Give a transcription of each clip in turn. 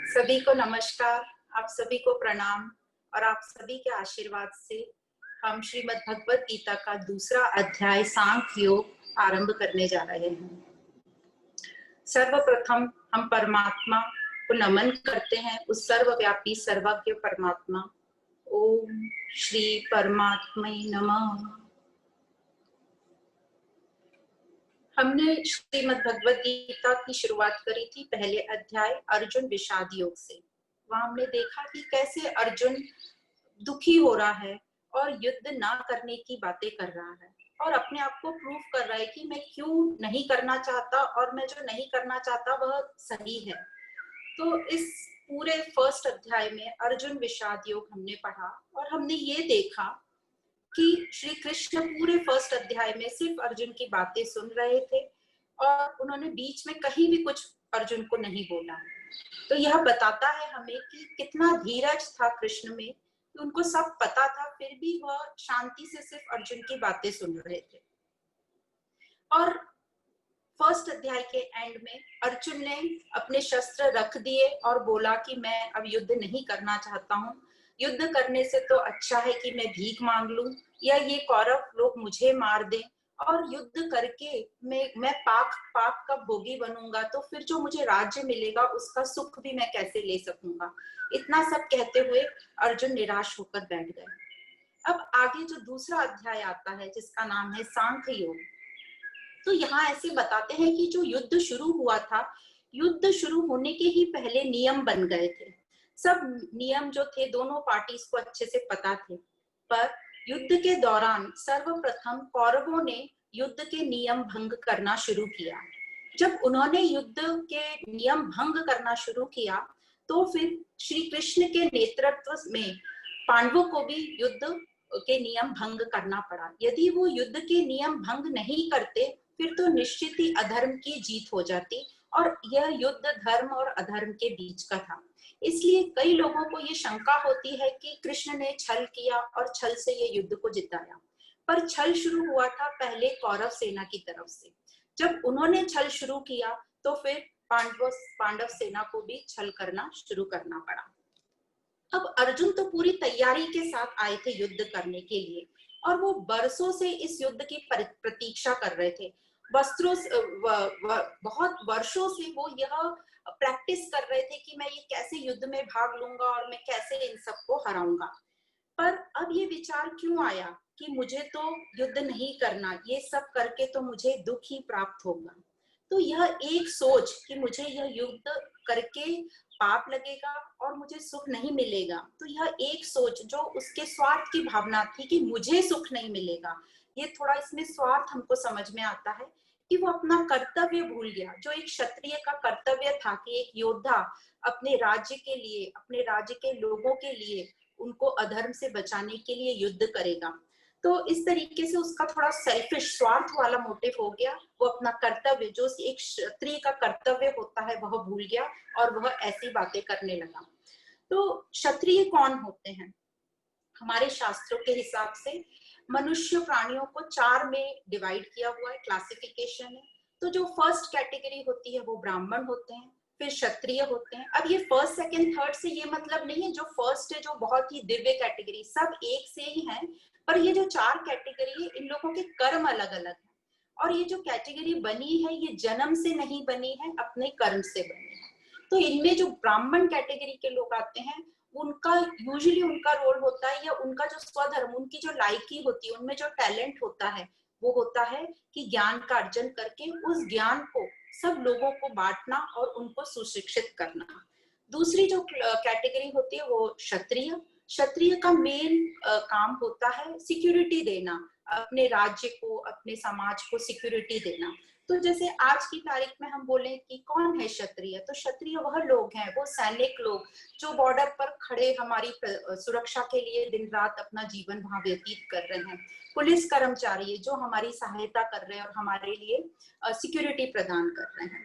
सभी को नमस्कार, आप सभी को प्रणाम और आप सभी के आशीर्वाद से हम श्रीमद् भगवत गीता का दूसरा अध्याय सांख्य योग आरंभ करने जा रहे हैं। सर्वप्रथम हम परमात्मा को नमन करते हैं, उस सर्वव्यापी सर्वज्ञ परमात्मा। ओम श्री परमात्मै नमः। हमने श्रीमद् भगवत गीता की शुरुआत करी थी पहले अध्याय अर्जुन विषाद योग से। वहां हमने देखा कि कैसे अर्जुन दुखी हो रहा है और युद्ध ना करने की बातें कर रहा है और अपने आप को प्रूव कर रहा है कि मैं क्यों नहीं करना चाहता और मैं जो नहीं करना चाहता वह सही है। तो इस पूरे फर्स्ट अध्याय में अर्जुन विषाद योग हमने पढ़ा और हमने ये देखा कि श्री कृष्ण पूरे फर्स्ट अध्याय में सिर्फ अर्जुन की बातें सुन रहे थे और उन्होंने बीच में कहीं भी कुछ अर्जुन को नहीं बोला। तो यह बताता है हमें कि कितना धीरज था कृष्ण में, कि उनको सब पता था फिर भी वह शांति से सिर्फ अर्जुन की बातें सुन रहे थे। और फर्स्ट अध्याय के एंड में अर्जुन ने अपने शस्त्र रख दिए और बोला कि मैं अब युद्ध नहीं करना चाहता हूँ, युद्ध करने से तो अच्छा है कि मैं भीख मांग लूं या ये कौरव लोग मुझे मार दें और युद्ध करके मैं पाप का भोगी बनूंगा, तो फिर जो मुझे राज्य मिलेगा उसका सुख भी मैं कैसे ले सकूंगा। इतना सब कहते हुए अर्जुन निराश होकर बैठ गए। अब आगे जो दूसरा अध्याय आता है जिसका नाम है सांख्य योग, तो यहाँ ऐसे बताते हैं कि जो युद्ध शुरू हुआ था, युद्ध शुरू होने के ही पहले नियम बन गए थे। सब नियम जो थे दोनों पार्टीज को अच्छे से पता थे, पर युद्ध के दौरान सर्वप्रथम कौरवों ने युद्ध के नियम भंग करना शुरू किया। जब उन्होंने युद्ध के नियम भंग करना शुरू किया तो फिर श्री कृष्ण के नेतृत्व में पांडवों को भी युद्ध के नियम भंग करना पड़ा। यदि वो युद्ध के नियम भंग नहीं करते फिर तो निश्चित ही अधर्म की जीत हो जाती और यह युद्ध धर्म और अधर्म के बीच का था। इसलिए कई लोगों को ये शंका होती है कि कृष्ण ने छल किया और छल से ये युद्ध को जिताया, पर छल शुरू हुआ था पहले कौरव सेना की तरफ से। जब उन्होंने छल शुरू किया तो फिर पांडव सेना को भी छल करना शुरू करना पड़ा। अब अर्जुन तो पूरी तैयारी के साथ आए थे युद्ध करने के लिए और वो बरसों से इस युद्ध की प्रतीक्षा कर रहे थे। बहुत वर्षों से वो यह प्रैक्टिस कर रहे थे कि मैं ये कैसे युद्ध में भाग लूंगा और मैं कैसे इन सबको हराऊंगा। पर अब ये विचार क्यों आया कि मुझे तो युद्ध नहीं करना, ये सब करके तो मुझे दुख ही प्राप्त होगा। तो यह एक सोच कि मुझे यह युद्ध करके पाप लगेगा और मुझे सुख नहीं मिलेगा, तो यह एक सोच जो उसके स्वार्थ की भावना थी कि मुझे सुख नहीं मिलेगा, ये थोड़ा इसमें स्वार्थ हमको समझ में आता है कि वो अपना कर्तव्य भूल गया। जो एक क्षत्रिय का कर्तव्य था कि एक योद्धा अपने राज्य के लिए, अपने राज्य के लोगों के लिए, उनको अधर्म से बचाने के लिए युद्ध करेगा। तो इस तरीके से उसका थोड़ा सेल्फिश स्वार्थ वाला मोटिव हो गया। वो अपना कर्तव्य जो एक क्षत्रिय का कर्तव्य होता है वह भूल गया और वह ऐसी बातें करने लगा। तो क्षत्रिय कौन होते हैं? हमारे शास्त्रों के हिसाब से मनुष्य प्राणियों को 4 में डिवाइड किया हुआ है, क्लासिफिकेशन है। तो जो फर्स्ट कैटेगरी होती है वो ब्राह्मण होते हैं, फिर क्षत्रिय होते हैं। अब ये फर्स्ट सेकंड थर्ड से ये मतलब नहीं है जो फर्स्ट है जो बहुत ही दिव्य कैटेगरी, सब एक से ही है, पर ये जो 4 कैटेगरी है इन लोगों के कर्म अलग अलग है। और ये जो कैटेगरी बनी है ये जन्म से नहीं बनी है, अपने कर्म से बनी है। तो इनमें जो ब्राह्मण कैटेगरी के लोग आते हैं उनका यूजुअली उनका रोल होता है, या उनका जो स्वधर्म, उनकी जो लायकी होती है, उनमें जो टैलेंट होता है वो होता है कि ज्ञान का अर्जन करके उस ज्ञान को सब लोगों को बांटना और उनको सुशिक्षित करना। दूसरी जो कैटेगरी होती है वो क्षत्रिय। क्षत्रिय का मेन काम होता है सिक्योरिटी देना, अपने राज्य को, अपने समाज को सिक्योरिटी देना। तो जैसे आज की तारीख में हम बोले कि कौन है क्षत्रिय, तो क्षत्रिय वह लोग हैं, वो सैनिक लोग जो बॉर्डर पर खड़े हमारी सुरक्षा के लिए दिन रात अपना जीवन वहां व्यतीत कर रहे हैं। पुलिस कर्मचारी जो हमारी सहायता कर रहे हैं और हमारे लिए सिक्योरिटी प्रदान कर रहे हैं।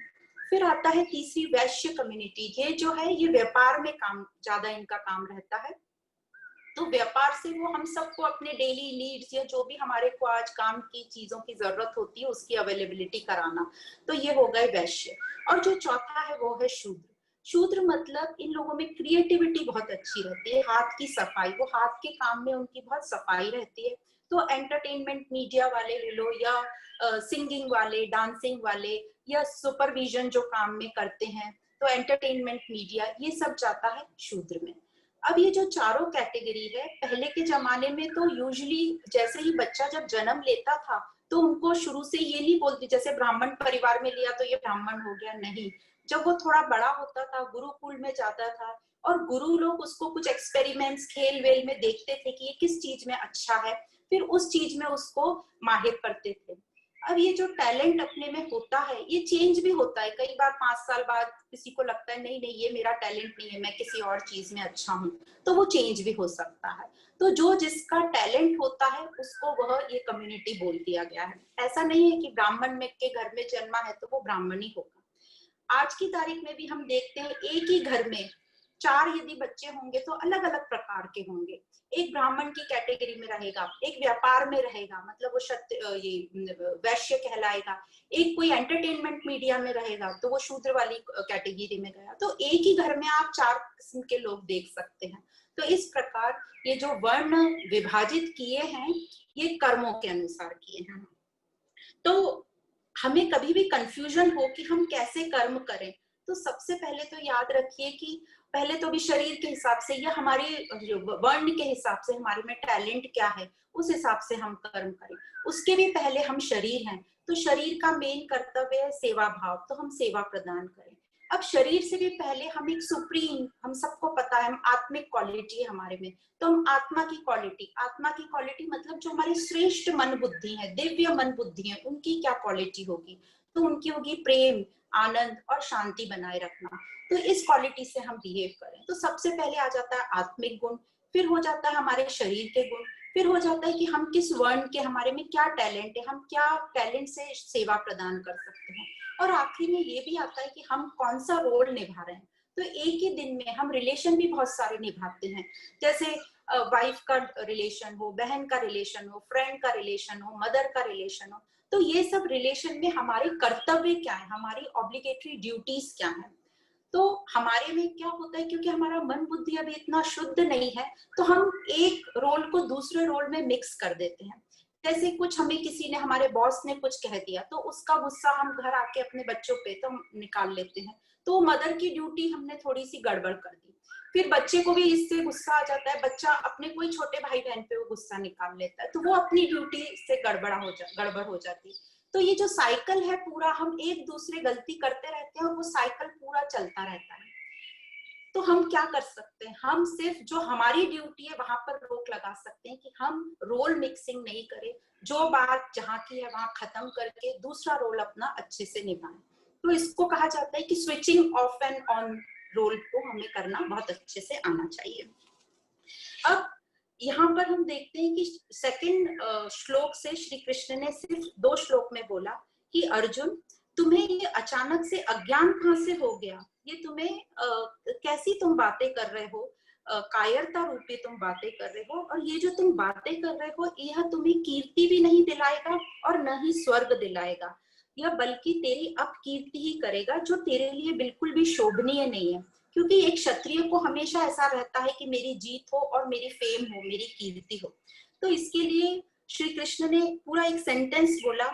फिर आता है तीसरी वैश्य कम्युनिटी, ये जो है ये व्यापार में काम ज्यादा इनका काम रहता है। तो व्यापार से वो हम सबको अपने डेली नीड्स या जो भी हमारे को आज काम की चीजों की जरूरत होती है उसकी अवेलेबिलिटी कराना, तो ये हो गए वैश्य। और जो चौथा है वो है शूद्र। शूद्र मतलब इन लोगों में क्रिएटिविटी बहुत अच्छी रहती है, हाथ की सफाई, वो हाथ के काम में उनकी बहुत सफाई रहती है। तो एंटरटेनमेंट मीडिया वाले ले लो या सिंगिंग वाले, डांसिंग वाले या सुपरविजन जो काम में करते हैं, तो एंटरटेनमेंट मीडिया, ये सब जाता है शूद्र में। अब ये जो चारों कैटेगरी है, पहले के जमाने में तो यूजुअली जैसे ही बच्चा जब जन्म लेता था तो उनको शुरू से ये नहीं बोलते जैसे ब्राह्मण परिवार में लिया तो ये ब्राह्मण हो गया, नहीं। जब वो थोड़ा बड़ा होता था, गुरुकुल में जाता था और गुरु लोग उसको कुछ एक्सपेरिमेंट्स खेल वेल में देखते थे कि ये किस चीज में अच्छा है, फिर उस चीज में उसको माहिर करते थे। अब ये जो टैलेंट अपने में होता है ये चेंज भी होता है, कई बार 5 साल बाद किसी को लगता है नहीं नहीं ये मेरा टैलेंट नहीं है, मैं किसी और चीज में अच्छा हूँ, तो वो चेंज भी हो सकता है। तो जो जिसका टैलेंट होता है उसको वह ये कम्युनिटी बोल दिया गया है। ऐसा नहीं है कि ब्राह्मण में के घर में जन्मा है तो वो ब्राह्मण ही होगा। आज की तारीख में भी हम देखते हैं एक ही घर में 4 यदि बच्चे होंगे तो अलग अलग प्रकार के होंगे। एक ब्राह्मण की कैटेगरी में रहेगा, एक व्यापार में रहेगा मतलब वो ये वैश्य कहलाएगा, एक कोई एंटरटेनमेंट मीडिया में रहेगा तो वो शूद्र वाली कैटेगरी में गया। तो एक ही घर में आप 4 किस्म के लोग देख सकते हैं। तो इस प्रकार ये जो वर्ण विभाजित किए हैं ये कर्मों के अनुसार किए हैं। तो हमें कभी भी कंफ्यूजन हो कि हम कैसे कर्म करें, तो सबसे पहले तो याद रखिए कि पहले तो भी शरीर के हिसाब से या हमारे वर्ण के हिसाब से हमारे में टैलेंट क्या है उस हिसाब से हम कर्म करें। उसके भी पहले हम शरीर हैं, तो शरीर का मेन कर्तव्य है सेवा भाव, तो हम सेवा प्रदान करें। अब शरीर से भी पहले हम एक सुप्रीम, हम सबको पता है हम आत्मिक क्वालिटी है हमारे में, तो हम आत्मा की क्वालिटी मतलब जो हमारी श्रेष्ठ मन बुद्धि है, दिव्य मन बुद्धि है, उनकी क्या क्वालिटी होगी, तो उनकी होगी प्रेम, आनंद और शांति बनाए रखना। तो इस क्वालिटी से हम बिहेव करें। तो सबसे पहले आ जाता है आत्मिक गुण, फिर हो जाता है हमारे शरीर के गुण, फिर हो जाता है कि हम किस वर्ण के, हमारे में क्या टैलेंट है, हम क्या टैलेंट से सेवा प्रदान कर सकते हैं, और आखिर में ये भी आता है कि हम कौन सा रोल निभा रहे हैं। तो एक ही दिन में हम रिलेशन भी बहुत सारे निभाते हैं, जैसे वाइफ का रिलेशन हो, बहन का रिलेशन हो, फ्रेंड का रिलेशन हो, मदर का रिलेशन हो। तो ये सब रिलेशन में हमारे कर्तव्य क्या है, हमारी ऑब्लिगेटरी ड्यूटीज क्या है। तो हमारे में क्या होता है, क्योंकि हमारा मन बुद्धि अभी इतना शुद्ध नहीं है, तो हम एक रोल को दूसरे रोल में मिक्स कर देते हैं। जैसे कुछ हमें किसी ने, हमारे बॉस ने कुछ कह दिया तो उसका गुस्सा हम घर आके अपने बच्चों पे तो हम निकाल लेते हैं, तो मदर की ड्यूटी हमने थोड़ी सी गड़बड़ कर दी। फिर बच्चे को भी इससे गुस्सा आ जाता है, बच्चा अपने कोई छोटे भाई बहन पे वो गुस्सा निकाल लेता है, तो वो अपनी ड्यूटी से गड़बड़ हो जाती है। तो ये जो साइकिल है पूरा, हम एक दूसरे गलती करते रहते हैं और वो साइकिल पूरा चलता रहता है। तो हम क्या कर सकते हैं, हम सिर्फ जो हमारी ड्यूटी है वहां पर रोक लगा सकते हैं कि हम रोल मिक्सिंग नहीं करें, जो बात जहां की है वहां खत्म करके दूसरा रोल अपना अच्छे से निभाएं। तो इसको कहा जाता है कि switching off and on roll को हमें करना बहुत अच्छे से आना चाहिए। अब यहाँ पर हम देखते हैं कि सेकंड श्लोक से श्री कृष्ण ने सिर्फ 2 श्लोक में बोला कि अर्जुन तुम्हें ये अचानक से अज्ञान कहाँ से हो गया, ये तुम्हें कैसी तुम बातें कर रहे हो, कायरता रूपी तुम बातें कर रहे हो, और ये जो तुम बातें कर रहे हो यह तुम्हें कीर्ति भी नहीं दिलाएगा और न ही स्वर्ग दिलाएगा, यह बल्कि तेरी अपकीर्ति ही करेगा जो तेरे लिए बिल्कुल भी शोभनीय नहीं है। क्योंकि एक क्षत्रिय को हमेशा ऐसा रहता है कि मेरी जीत हो और मेरी फेम हो, मेरी कीर्ति हो। तो इसके लिए श्री कृष्ण ने पूरा एक सेंटेंस बोला,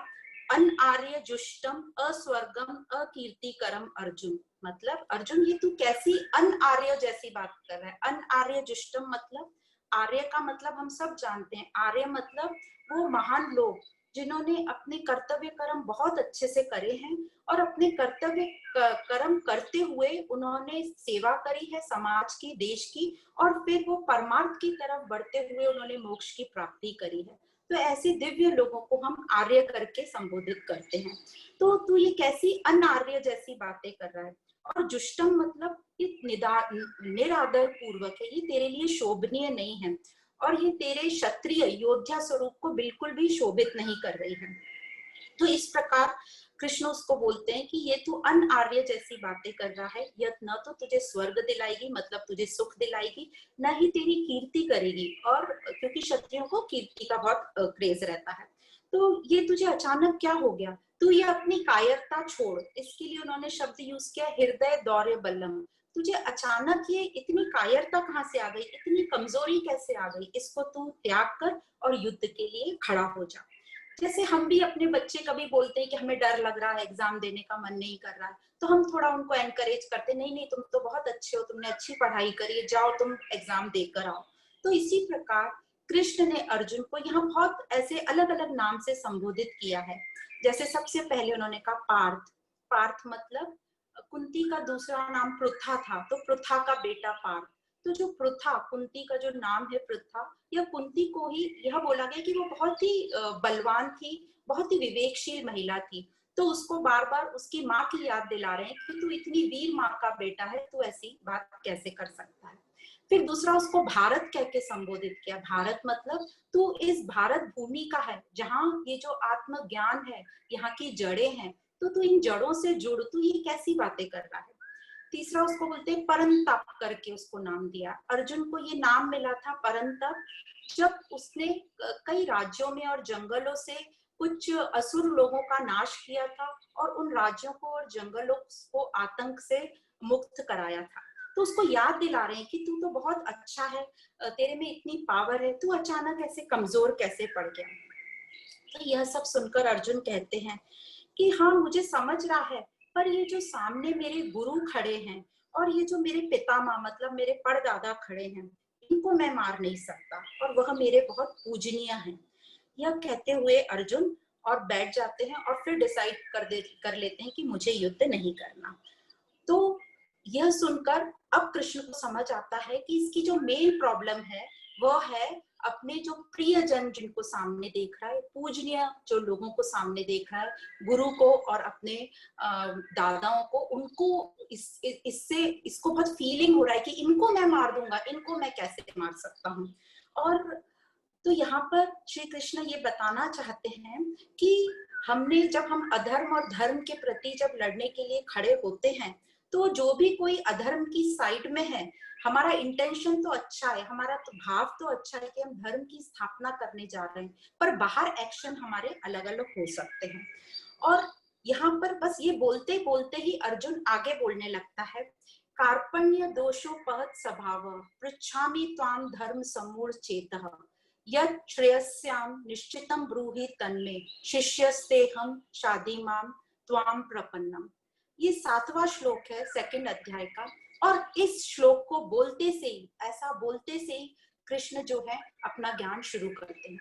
अन आर्य जुष्टम अस्वर्गम अकीर्तिकरम अर्जुन। मतलब अर्जुन ये तू कैसी अन आर्य जैसी बात कर रहा है। अन आर्य जुष्टम मतलब, आर्य का मतलब हम सब जानते हैं, आर्य मतलब वो महान लोग जिन्होंने अपने कर्तव्य कर्म बहुत अच्छे से करे हैं और अपने कर्तव्य कर्म करते हुए उन्होंने सेवा करी है समाज की, देश की, और फिर वो परमार्थ की तरफ बढ़ते हुए उन्होंने मोक्ष की प्राप्ति करी है। तो ऐसे दिव्य लोगों को हम आर्य करके संबोधित करते हैं। तो तू ये कैसी अनार्य जैसी बातें कर रहा है। और जुष्टम मतलब निरादर पूर्वक है, ये तेरे लिए शोभनीय नहीं है और ये तेरे क्षत्रिय योद्धा स्वरूप को बिल्कुल भी शोभित नहीं कर रही है। तो इस प्रकार कृष्ण उसको बोलते हैं कि ये तू अनआर्य जैसी बातें कर रहा है, यह न तो तुझे स्वर्ग दिलाएगी, मतलब तुझे सुख दिलाएगी, न ही तेरी कीर्ति करेगी। और क्योंकि क्षत्रियों को कीर्ति का बहुत क्रेज रहता है, तो ये तुझे अचानक क्या हो गया, तू ये अपनी कायरता छोड़। इसके लिए उन्होंने शब्द यूज किया हृदय दौर्य बलम। तुझे अचानक ये इतनी कायरता कहाँ से आ गई, इतनी कमजोरी कैसे आ गई, इसको तू त्याग कर और युद्ध के लिए खड़ा हो जा। जैसे हम भी अपने बच्चे कभी बोलते हैं कि हमें डर लग रहा है, एग्जाम देने का मन नहीं कर रहा है, तो हम थोड़ा उनको एनकरेज करते, नहीं नहीं तुम तो बहुत अच्छे हो, तुमने अच्छी पढ़ाई करी है, जाओ तुम एग्जाम देकर आओ। तो इसी प्रकार कृष्ण ने अर्जुन को यहाँ बहुत ऐसे अलग अलग नाम से संबोधित किया है। जैसे सबसे पहले उन्होंने कहा पार्थ। पार्थ मतलब कुंती का दूसरा नाम पृथा था, तो पृथा का बेटा पार्थ। तो जो पृथा, कुंती का जो नाम है पृथा, यह कुंती को ही यह बोला गया कि वो बहुत ही बलवान थी, बहुत ही विवेकशील महिला थी। तो उसको बार बार उसकी माँ की याद दिला रहे हैं कि तू इतनी वीर माँ का बेटा है, तू ऐसी बात कैसे कर सकता है। फिर दूसरा उसको भारत कह के संबोधित किया। भारत मतलब तू इस भारत भूमि का है, जहाँ ये जो आत्मज्ञान है, यहाँ की जड़ें हैं, तो तू इन जड़ों से जुड़, तू ये कैसी बातें कर रहा है। तीसरा उसको बोलते हैं परंतप करके उसको नाम दिया। अर्जुन को ये नाम मिला था परंतप जब उसने कई राज्यों में और जंगलों से कुछ असुर लोगों का नाश किया था और उन राज्यों को और जंगलों को आतंक से मुक्त कराया था। तो उसको याद दिला रहे हैं कि तू तो बहुत अच्छा है, तेरे में इतनी पावर है, तू अचानक ऐसे कमजोर कैसे पड़ गया। तो यह सब सुनकर अर्जुन कहते हैं कि हाँ मुझे समझ रहा है, पर ये जो सामने मेरे गुरु खड़े हैं और ये जो मेरे पितामह मतलब मेरे परदादा खड़े हैं, इनको मैं मार नहीं सकता और वह मेरे बहुत पूजनीय हैं। यह कहते हुए अर्जुन और बैठ जाते हैं और फिर डिसाइड कर लेते हैं कि मुझे युद्ध नहीं करना। तो यह सुनकर अब कृष्ण को समझ आता है कि इसकी जो मेन प्रॉब्लम है वह है अपने जो प्रियजन जिनको सामने देख रहा है, पूजनीय जो लोगों को सामने देख रहा है, गुरु को और अपने दादाओं को, उनको इससे इसको बहुत फीलिंग हो रहा है कि इनको मैं मार दूंगा, इनको मैं कैसे मार सकता हूँ। और तो यहाँ पर श्री कृष्ण ये बताना चाहते हैं कि जब हम अधर्म और धर्म के प्रति जब लड़ने के लिए खड़े होते हैं, तो जो भी कोई अधर्म की साइड में है, हमारा इंटेंशन तो अच्छा है, हमारा तो भाव तो अच्छा है कि हम धर्म की स्थापना करने जा रहे हैं, पर बाहर एक्शन हमारे अलग अलग हो सकते हैं। और यहाँ पर बस ये बोलते बोलते ही अर्जुन आगे बोलने लगता है, कार्पण्य दोषोपहत स्वभाव पृच्छामि त्वाम धर्म समूढ़ चेतः यत् श्रेयस्याम निश्चितम ब्रूहि तन्मे शिष्यस्तेहम शादीमाम त्वाम प्रपन्नम। ये 7वां श्लोक है 2nd अध्याय का। और इस श्लोक को बोलते से ही, ऐसा बोलते से ही कृष्ण जो है अपना ज्ञान शुरू करते हैं।